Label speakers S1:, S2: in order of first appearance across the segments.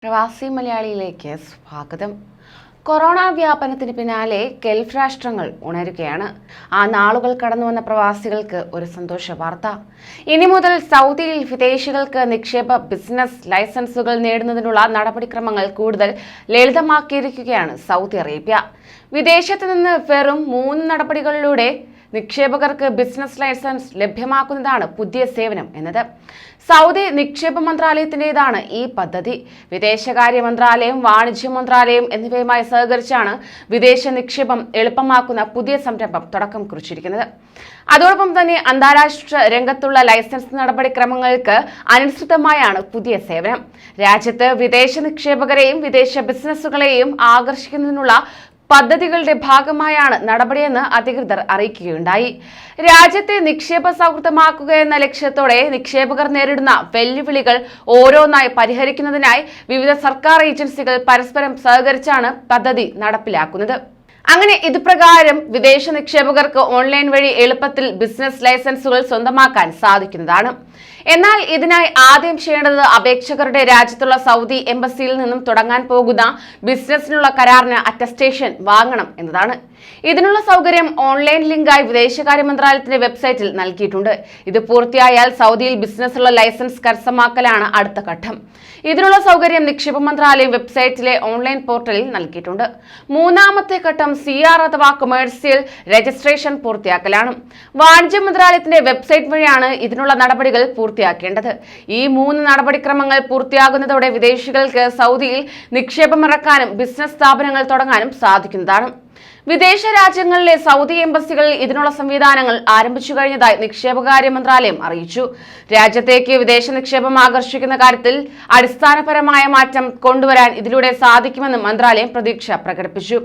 S1: പ്രവാസി മലയാളിയിലേക്ക് സ്വാഗതം. കൊറോണ വ്യാപനത്തിന് പിന്നാലെ ഗൾഫ് രാഷ്ട്രങ്ങൾ ഉണരുകയാണ്. ആ നാളുകൾ കടന്നുവന്ന പ്രവാസികൾക്ക് ഒരു സന്തോഷ വാർത്ത. ഇനി മുതൽ സൗദിയിൽ വിദേശികൾക്ക് നിക്ഷേപ ബിസിനസ് ലൈസൻസുകൾ നേടുന്നതിനുള്ള നടപടിക്രമങ്ങൾ കൂടുതൽ ലളിതമാക്കിയിരിക്കുകയാണ് സൗദി അറേബ്യ. വിദേശത്ത് നിന്ന് വെറും 3 നടപടികളിലൂടെ നിക്ഷേപകർക്ക് ബിസിനസ് ലൈസൻസ് ലഭ്യമാക്കുന്നതാണ് പുതിയ സേവനം എന്നത്. സൗദി നിക്ഷേപ മന്ത്രാലയത്തിൻ്റെതാണ് ഈ പദ്ധതി. വിദേശകാര്യ മന്ത്രാലയം, വാണിജ്യ മന്ത്രാലയം എന്നിവയുമായി സഹകരിച്ചാണ് വിദേശ നിക്ഷേപം എളുപ്പമാക്കുന്ന പുതിയ സംരംഭം തുടക്കം കുറിച്ചിരിക്കുന്നത്. അതോടൊപ്പം തന്നെ അന്താരാഷ്ട്ര രംഗത്തുള്ള ലൈസൻസ് നടപടിക്രമങ്ങൾക്ക് അനുസൃതമായാണ് പുതിയ സേവനം. രാജ്യത്ത് വിദേശ നിക്ഷേപകരെയും വിദേശ ബിസിനസ്സുകളെയും ആകർഷിക്കുന്നതിനുള്ള പദ്ധതികളുടെ ഭാഗമായാണ് നടപടിയെന്ന് അധികൃതർ അറിയിക്കുകയുണ്ടായി. രാജ്യത്തെ നിക്ഷേപ സൗഹൃദമാക്കുക എന്ന ലക്ഷ്യത്തോടെ നിക്ഷേപകർ നേരിടുന്ന വെല്ലുവിളികൾ ഓരോന്നായി പരിഹരിക്കുന്നതിനായി വിവിധ സർക്കാർ ഏജൻസികൾ പരസ്പരം സഹകരിച്ചാണ് പദ്ധതി നടപ്പിലാക്കുന്നത്. അങ്ങനെ ഇതുപ്രകാരം വിദേശ നിക്ഷേപകർക്ക് ഓൺലൈൻ വഴി എളുപ്പത്തിൽ ബിസിനസ് ലൈസൻസുകൾ സ്വന്തമാക്കാൻ സാധിക്കുന്നതാണ്. എന്നാൽ ഇതിനായി ആദ്യം ചെയ്യേണ്ടത് അപേക്ഷകരുടെ രാജ്യത്തുള്ള സൗദി എംബസിയിൽ നിന്നും തുടങ്ങാൻ പോകുന്ന ബിസിനസിനുള്ള കരാറിന് അറ്റസ്റ്റേഷൻ വാങ്ങണം എന്നതാണ്. ഇതിനുള്ള സൗകര്യം ഓൺലൈൻ ലിങ്കായി വിദേശകാര്യ മന്ത്രാലയത്തിന്റെ വെബ്സൈറ്റിൽ നൽകിയിട്ടുണ്ട്. ഇത് പൂർത്തിയായാൽ സൗദിയിൽ ബിസിനസ്സുള്ള ലൈസൻസ് കരസ്ഥമാക്കലാണ് അടുത്ത ഘട്ടം. ഇതിനുള്ള സൗകര്യം നിക്ഷേപ മന്ത്രാലയം വെബ്സൈറ്റിലെ ഓൺലൈൻ പോർട്ടലിൽ നൽകിയിട്ടുണ്ട്. മൂന്നാമത്തെ ഘട്ടം CR അഥവാ കൊമേഴ്സ്യൽ രജിസ്ട്രേഷൻ പൂർത്തിയാക്കലാണ്. വാണിജ്യ മന്ത്രാലയത്തിന്റെ വെബ്സൈറ്റ് വഴിയാണ് ഇതിനുള്ള നടപടികൾ പൂർത്തിയാക്കേണ്ടത്. ഈ 3 നടപടിക്രമങ്ങൾ പൂർത്തിയാകുന്നതോടെ വിദേശികൾക്ക് സൗദിയിൽ നിക്ഷേപമിറക്കാനും ബിസിനസ് സ്ഥാപനങ്ങൾ തുടങ്ങാനും സാധിക്കുന്നതാണ്. വിദേശ രാജ്യങ്ങളിലെ സൗദി എംബസികളിൽ ഇതിനുള്ള സംവിധാനങ്ങൾ ആരംഭിച്ചു കഴിഞ്ഞതായി നിക്ഷേപകാര്യ മന്ത്രാലയം അറിയിച്ചു. രാജ്യത്തേക്ക് വിദേശ നിക്ഷേപം ആകർഷിക്കുന്ന കാര്യത്തിൽ അടിസ്ഥാനപരമായ മാറ്റം കൊണ്ടുവരാൻ ഇതിലൂടെ സാധിക്കുമെന്ന് മന്ത്രാലയം പ്രതീക്ഷ പ്രകടിപ്പിച്ചു.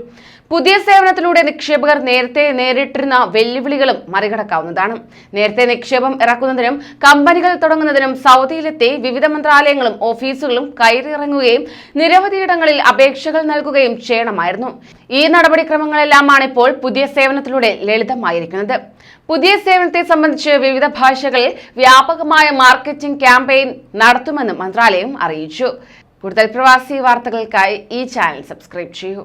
S1: പുതിയ സേവനത്തിലൂടെ നിക്ഷേപകർ നേരത്തെ നേരിട്ടിരുന്ന വെല്ലുവിളികളും മറികടക്കാവുന്നതാണ്. നേരത്തെ നിക്ഷേപം ഇറക്കുന്നതിനും കമ്പനികൾ തുടങ്ങുന്നതിനും സൗദിയിലെത്തി വിവിധ മന്ത്രാലയങ്ങളും ഓഫീസുകളും കയറിയിറങ്ങുകയും നിരവധിയിടങ്ങളിൽ അപേക്ഷകൾ നൽകുകയും ചെയ്യണമായിരുന്നു. ഈ നടപടിക്രമങ്ങളെല്ലാമാണ് ഇപ്പോൾ പുതിയ സേവനത്തിലൂടെ ലളിതമായിരിക്കുന്നത്. പുതിയ സേവനത്തെ സംബന്ധിച്ച് വിവിധ ഭാഷകളിൽ വ്യാപകമായ മാർക്കറ്റിംഗ് ക്യാമ്പയിൻ നടത്തുമെന്ന് മന്ത്രാലയം അറിയിച്ചു. കൂടുതൽ പ്രവാസി വാർത്തകൾക്കായി ഈ ചാനൽ സബ്സ്ക്രൈബ് ചെയ്യൂ.